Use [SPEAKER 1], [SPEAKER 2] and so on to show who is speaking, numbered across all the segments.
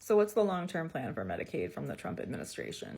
[SPEAKER 1] So what's the long-term plan for Medicaid from the Trump administration?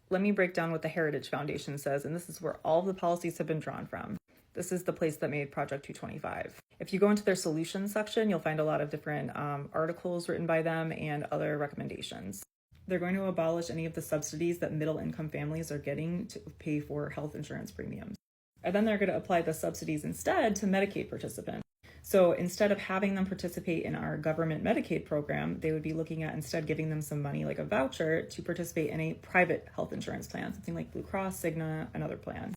[SPEAKER 1] Let me break down what the Heritage Foundation says, and this is where all of the policies have been drawn from. This is the place that made Project 225. If you go into their solutions section, you'll find a lot of different articles written by them and other recommendations. They're going to abolish any of the subsidies that middle-income families are getting to pay for health insurance premiums. And then they're going to apply the subsidies instead to Medicaid participants. So instead of having them participate in our government Medicaid program, they would be looking at instead giving them some money like a voucher to participate in a private health insurance plan, something like Blue Cross, Cigna, another plan.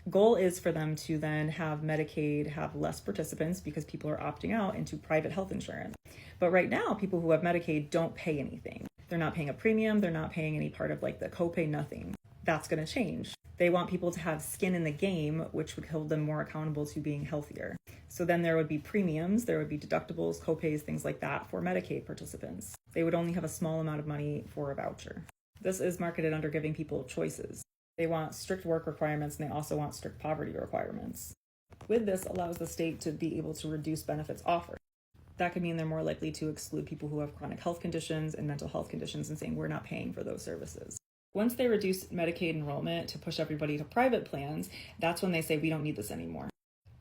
[SPEAKER 1] Goal is for them to then have Medicaid have less participants because people are opting out into private health insurance. But right now, people who have Medicaid don't pay anything. They're not paying a premium. They're not paying any part of like the copay, nothing. That's going to change. They want people to have skin in the game, which would hold them more accountable to being healthier. So then there would be premiums, there would be deductibles, copays, things like that for Medicaid participants. They would only have a small amount of money for a voucher. This is marketed under giving people choices. They want strict work requirements, and they also want strict poverty requirements. With this allows the state to be able to reduce benefits offered. That could mean they're more likely to exclude people who have chronic health conditions and mental health conditions and saying we're not paying for those services. Once they reduce Medicaid enrollment to push everybody to private plans, that's when they say we don't need this anymore.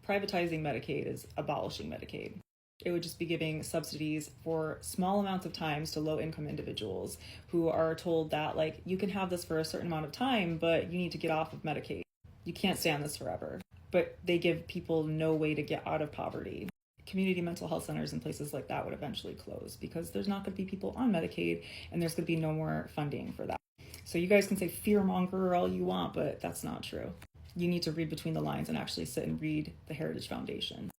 [SPEAKER 1] Privatizing Medicaid is abolishing Medicaid. It would just be giving subsidies for small amounts of times to low-income individuals who are told that, like, you can have this for a certain amount of time, but you need to get off of Medicaid. You can't stay on this forever. But they give people no way to get out of poverty. Community mental health centers and places like that would eventually close because there's not going to be people on Medicaid and there's going to be no more funding for that. So you guys can say fearmonger all you want, but that's not true. You need to read between the lines and actually sit and read the Heritage Foundation.